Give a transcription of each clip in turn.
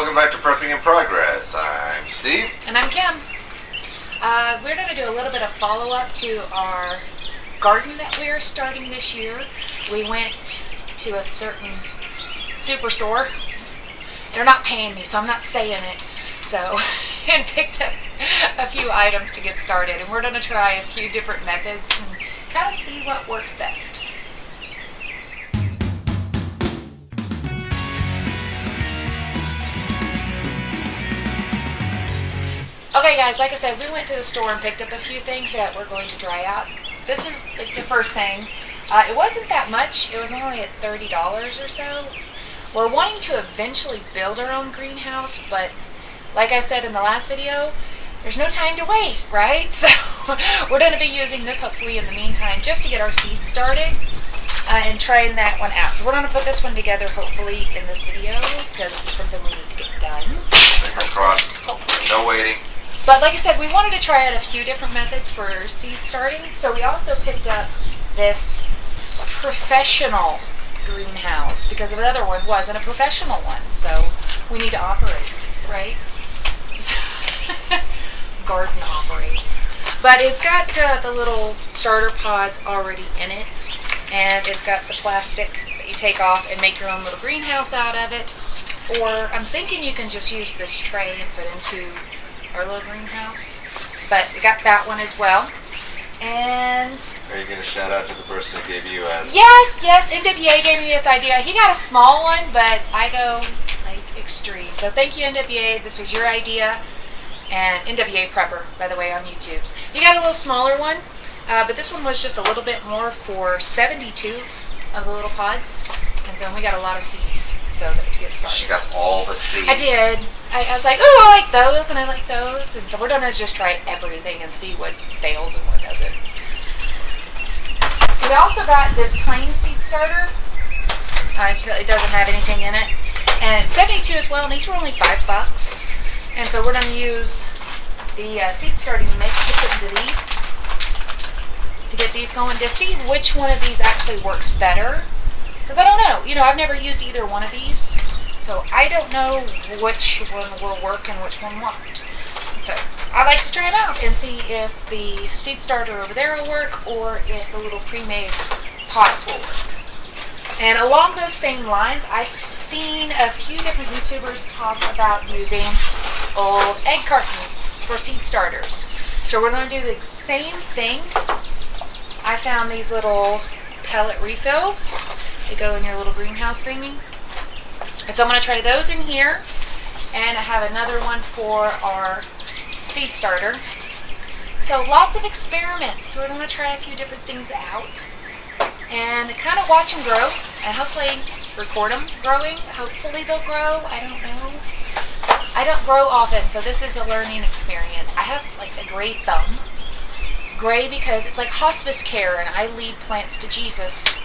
welcome back to Prepping in Progress. I'm Steve. And I'm Kim. We're going to do a little bit of follow-up to our garden that we're starting this year. We went to a certain superstore. They're not paying me, so I'm not saying it. So, and picked up a few items to get started. And we're going to try a few different methods and kind of see what works best. Okay guys, like I said, we went to the store and picked up a few things that we're going to try out. This is like the first thing. It wasn't that much. It was only at $30 or so. We're wanting to eventually build our own greenhouse, but like I said in the last video, there's no time to wait, right? So we're going to be using this hopefully in the meantime just to get our seeds started and trying that one out. So we're going to put this one together hopefully in this video because it's something we need to get done. Fingers crossed. No waiting. But like I said, we wanted to try out a few different methods for seed starting. So we also picked up this professional greenhouse because the other one wasn't a professional one. So we need to operate, right? So garden operate. But it's got the little starter pods already in it. And it's got the plastic that you take off and make your own little greenhouse out of it. Or I'm thinking you can just use this tray and put into our little greenhouse, but we got that one as well. And are you going to shout out to the person who gave you a... Yes, NWA gave me this idea. He got a small one, but I go like extreme. So thank you, NWA. This was your idea. And NWA Prepper, by the way, on YouTube. You got a little smaller one, but this one was just a little bit more for 72 of the little pods. And so we got a lot of seeds so that we get started. She got all the seeds. I did. I was like, oh, I like those and I like those. And so we're going to just try everything and see what fails and what doesn't. We also got this plain seed starter. It doesn't have anything in it. And it's 72 as well, and these were only $5. And so we're going to use the seed starting mix to put into these to get these going to see which one of these actually works better. Because I don't know. You know, I've never used either one of these. So I don't know which one will work and which one won't. So I like to try them out and see if the seed starter over there will work or if the little pre-made pots will work. And along those same lines, I've seen a few different YouTubers talk about using old egg cartons for seed starters. So we're going to do the same thing. I found these little pellet refills. They go in your little greenhouse thingy. And so I'm going to try those in here. And I have another one for our seed starter. So lots of experiments. We're going to try a few different things out. And kind of watch them grow. And hopefully record them growing. Hopefully they'll grow. I don't know. I don't grow often, so this is a learning experience. I have like a gray thumb. Gray because it's like hospice care and I lead plants to Jesus.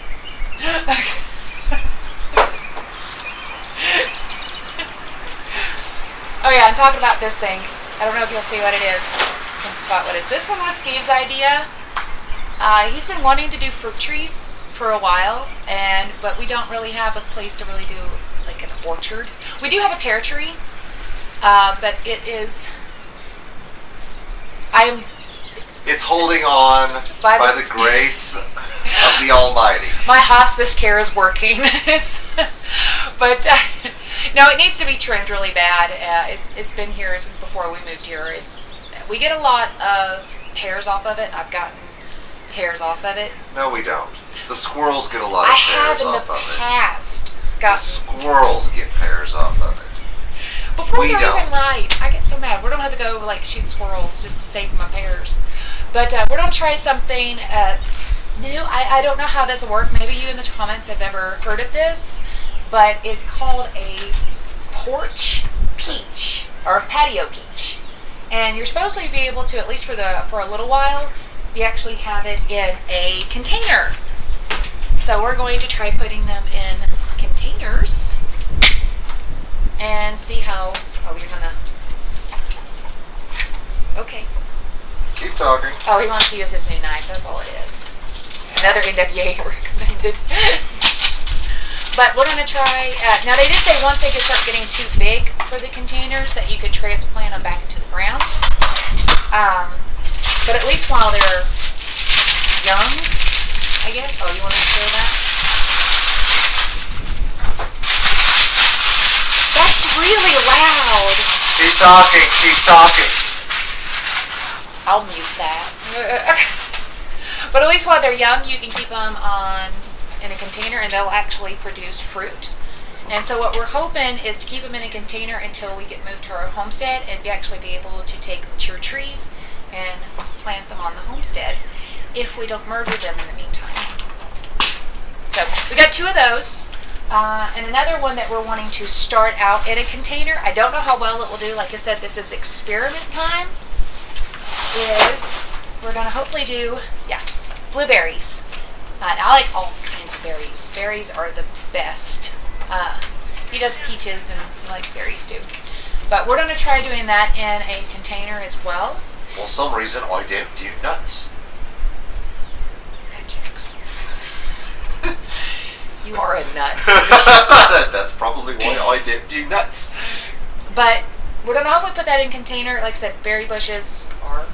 Oh yeah, I'm talking about this thing. I don't know if you'll see what it is. You can spot what it is. This one was Steve's idea. He's been wanting to do fruit trees for a while, but we don't really have a place to really do like an orchard. We do have a pear tree, but it is. It's holding on by the grace of the Almighty. My hospice care is working. But no, it needs to be trimmed really bad. It's been here since before we moved here. We get a lot of hairs off of it. I've gotten hairs off of it. No, we don't. The squirrels get a lot of hairs off of it. I have in the past. The squirrels get hairs off of it. Before they're even right. I get so mad. We're going to have to go like shoot squirrels just to save my pears. But we're going to try something new. I don't know how this will work. Maybe you in the comments have ever heard of this. But it's called a porch peach or a patio peach. And you're supposed to be able to, at least for a little while, you actually have it in a container. So we're going to try putting them in containers and see how. Oh, you're gonna. Okay. Keep talking. Oh, he wants to use his new knife. That's all it is. Another NWA recommended. But we're going to try, now they did say once they start getting too big for the containers that you could transplant them back into the ground. But at least while they're young, I guess. Oh, you want to show that? That's really loud. Keep talking, keep talking. I'll mute that. But at least while they're young, you can keep them in a container and they'll actually produce fruit. And so what we're hoping is to keep them in a container until we get moved to our homestead and actually be able to take mature trees and plant them on the homestead if we don't murder them in the meantime. So we got 2 of those. And another one that we're wanting to start out in a container. I don't know how well it will do. Like I said, this is experiment time. Is we're going to hopefully do, blueberries. I like all kinds of berries. Berries are the best. He does peaches and he likes berries too. But we're going to try doing that in a container as well. For some reason, I don't do nuts. That jokes. You are a nut. That's probably why I don't do nuts. But we're going to hopefully put that in container. Like I said, berry bushes are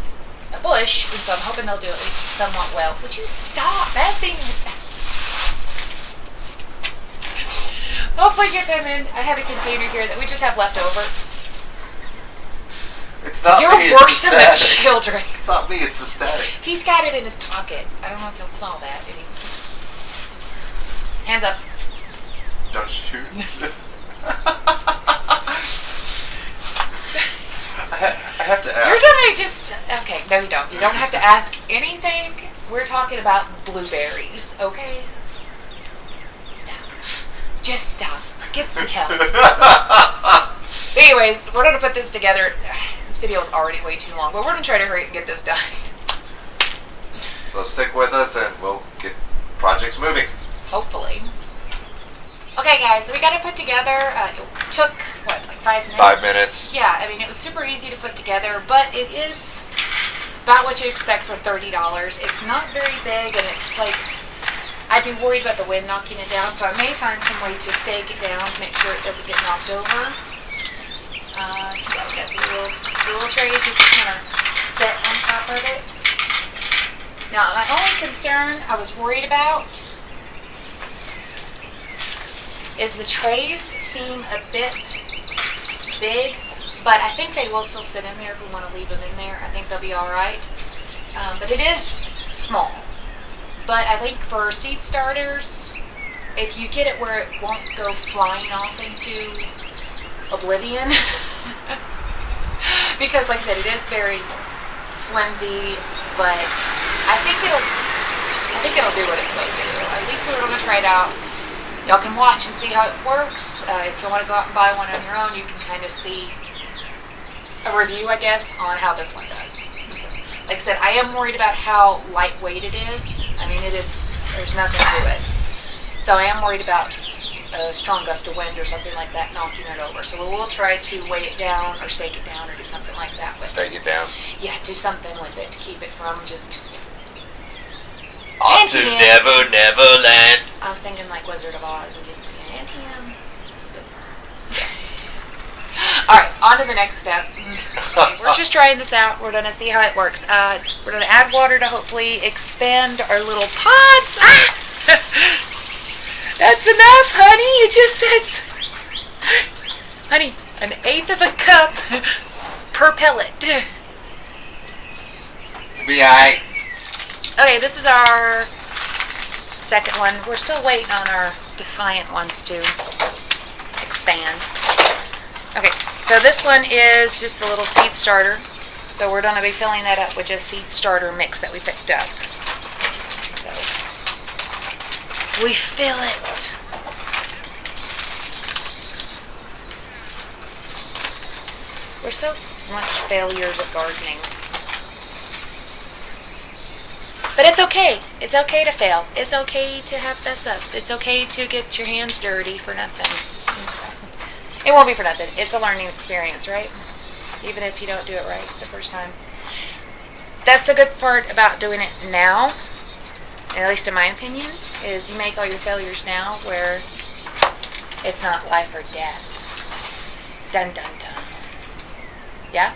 a bush, and so I'm hoping they'll do at least somewhat well. Would you stop messing with that? Hopefully get them in. I have a container here that we just have left over. It's not You're me, worse it's than the the static. children. It's not me, it's the static. He's got it in his pocket. I don't know if y'all saw that. Did he? Hands up. Don't shoot. I have to ask. You're gonna just... Okay, no you don't. You don't have to ask anything. We're talking about blueberries, okay? Stop. Just stop. Get some help. Anyways, we're gonna put this together. This video is already way too long, but we're gonna try to hurry and get this done. So stick with us and we'll get projects moving. Hopefully. Okay guys, we got it put together. It took, what, like 5 minutes? 5 minutes. Yeah, I mean, it was super easy to put together, but it is about what you expect for $30. It's not very big, and it's like, I'd be worried about the wind knocking it down, so I may find some way to stake it down to make sure it doesn't get knocked over. Yeah, we got the little tray is just kind of set on top of it. Now, my only concern I was worried about is the trays seem a bit big, but I think they will still sit in there if we want to leave them in there. I think they'll be alright. But it is small. But I think for seed starters, if you get it where it won't go flying off into oblivion, because like I said, it is very flimsy, but I think it'll do what it's supposed to do. At least we're going to try it out. Y'all can watch and see how it works. If you want to go out and buy one on your own, you can kind of see a review, I guess, on how this one does. So, like I said, I am worried about how lightweight it is. I mean, there's nothing to it. So I am worried about a strong gust of wind or something like that knocking it over. So we'll try to weigh it down or stake it down or do something like that with Stake it down. Yeah, do something with it to keep it from just... On to Never Never Land. I was thinking like Wizard of Oz and just be an Antium. Alright, on to the next step. Okay, we're just trying this out. We're going to see how it works. We're going to add water to hopefully expand our little pods. Ah! That's enough, honey. It just says, honey, 1/8 of a cup per pellet. Be alright. Okay, this is our second one. We're still waiting on our Defiant ones to expand. Okay, so this one is just a little seed starter. So we're going to be filling that up with just seed starter mix that we picked up. So we fill it. We're so much failures at gardening. But it's okay. It's okay to fail. It's okay to have mess ups. It's okay to get your hands dirty for nothing. It won't be for nothing. It's a learning experience, right? Even if you don't do it right the first time. That's the good part about doing it now, at least in my opinion, is you make all your failures now where It's not life or death. Dun dun dun. Yeah?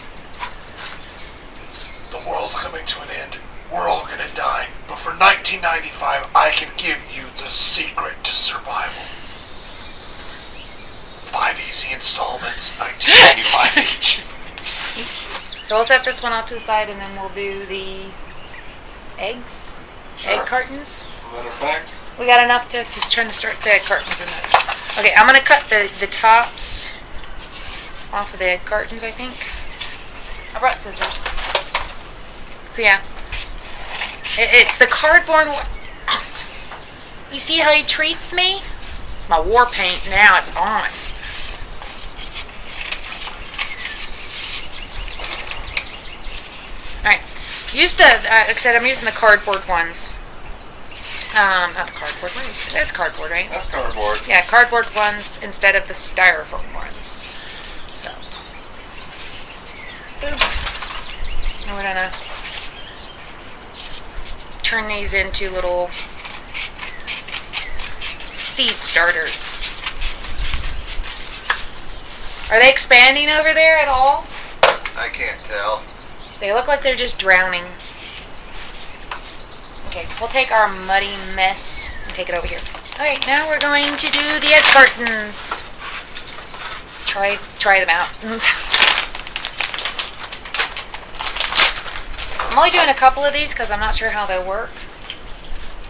The world's coming to an end. We're all gonna die. But for $19.95, I can give you the secret to survival. 5 easy installments, $19.95 each. So we'll set this one off to the side and then we'll do the eggs. Sure. Egg cartons. Matter of fact, We got enough to just trying to start the egg cartons in those. Okay, I'm gonna cut the tops off of the egg cartons, I think. I brought scissors. So yeah. It's the cardboard. You see how he treats me? It's my war paint now, it's on. Alright. Use the, like I said, I'm using the cardboard ones. Not the cardboard. That's cardboard, right? that's cardboard. Yeah, cardboard ones instead of the styrofoam ones. So. And we're gonna turn these into little seed starters. Are they expanding over there at all? I can't tell. They look like they're just drowning. Okay, we'll take our muddy mess and take it over here. Okay, now we're going to do the egg cartons. Try them out. I'm only doing a couple of these because I'm not sure how they work.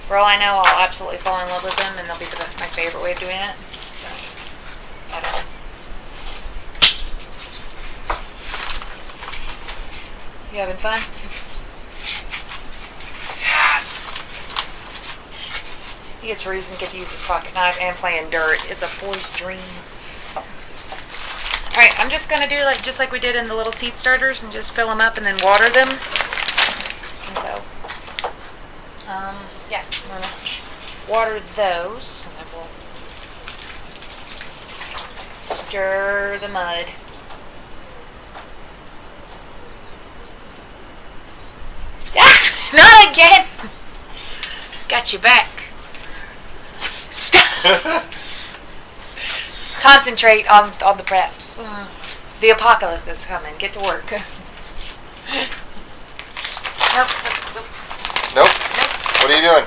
For all I know, I'll absolutely fall in love with them and they'll be my favorite way of doing it. So, I don't know. You having fun? Yes! He gets a reason to get to use his pocket knife and playing dirt. It's a boy's dream. Alright, I'm just going to do just like we did in the little seed starters and just fill them up and then water them. And so, yeah, I'm going to water those. And then we'll stir the mud. Ah! Not again! Got you back. Stop. Concentrate on the preps. The apocalypse is coming. Get to work. Nope. Nope. What are you doing?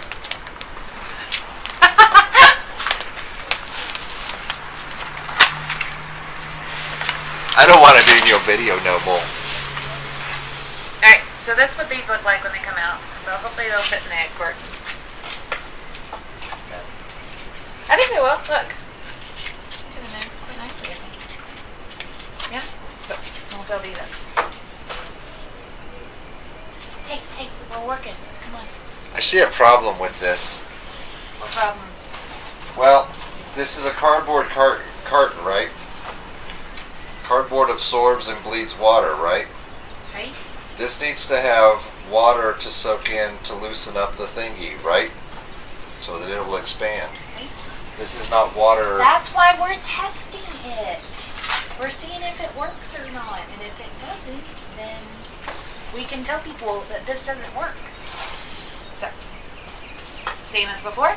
I don't want to do your video no more. Alright, so that's what these look like when they come out. So hopefully they'll fit in the egg cartons. So, I think they will. Look. Fit in there quite nicely, I think. Yeah? So, we'll fill these up. Hey, we're working. Come on. I see a problem with this. What problem? Well, this is a cardboard carton, right? Cardboard absorbs and bleeds water, right? Right? This needs to have water to soak in to loosen up the thingy, right? So that it will expand. Right? This is not water. That's why we're testing it. We're seeing if it works or not. And if it doesn't, then we can tell people that this doesn't work. So, same as before.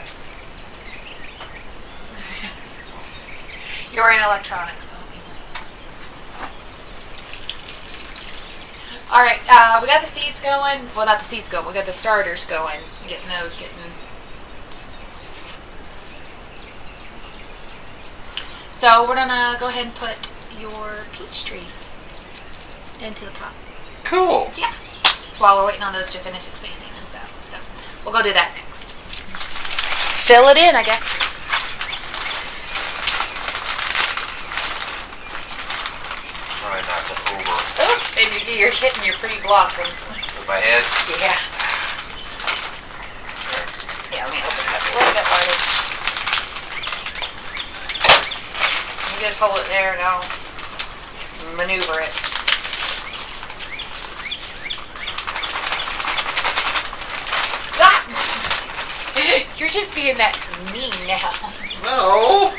You're in electronics, so it'll be nice. Alright, we got the seeds going. Well, not the seeds going. We got the starters going. Getting. So we're gonna go ahead and put your peach tree into the pot. Cool. Yeah. That's while we're waiting on those to finish expanding and stuff. So we'll go do that next. Fill it in, I guess. Try not to over Oh, and you're hitting your pretty blossoms. with my head. Yeah. Yeah, let me open it up a little bit wider. You just hold it there and I'll maneuver it. Ah! You're just being that mean now. No.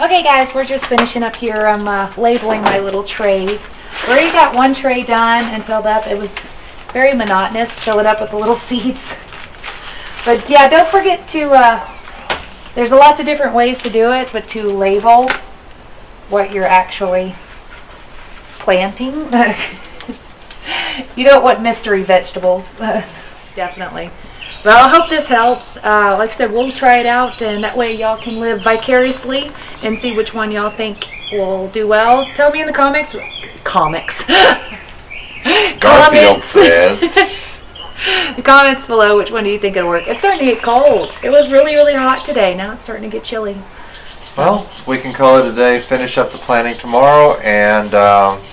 Okay guys, we're just finishing up here. I'm labeling my little trays. We already got one tray done and filled up. It was very monotonous to fill it up with the little seeds. But yeah, don't forget to there's lots of different ways to do it, but to label what you're actually planting, you don't want mystery vegetables. Definitely. Well, I hope this helps. Like I said, we'll try it out, and that way y'all can live vicariously and see which one y'all think will do well. Tell me in the comments. Garfield says. The comments below, which one do you think it'll work? It's starting to get cold. It was really, really hot today. Now it's starting to get chilly. Well, we can call it a day, finish up the planning tomorrow, and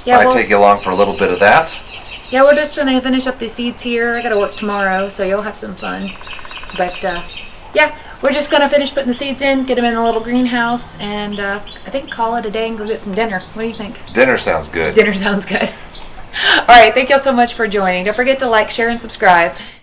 we'll take you along for a little bit of that. Yeah, we're just going to finish up the seeds here. I got to work tomorrow, so you'll have some fun. But, yeah, we're just going to finish putting the seeds in, get them in the little greenhouse, and I think call it a day and go get some dinner. What do you think? Dinner sounds good. Dinner sounds good. All right, thank y'all so much for joining. Don't forget to like, share, and subscribe.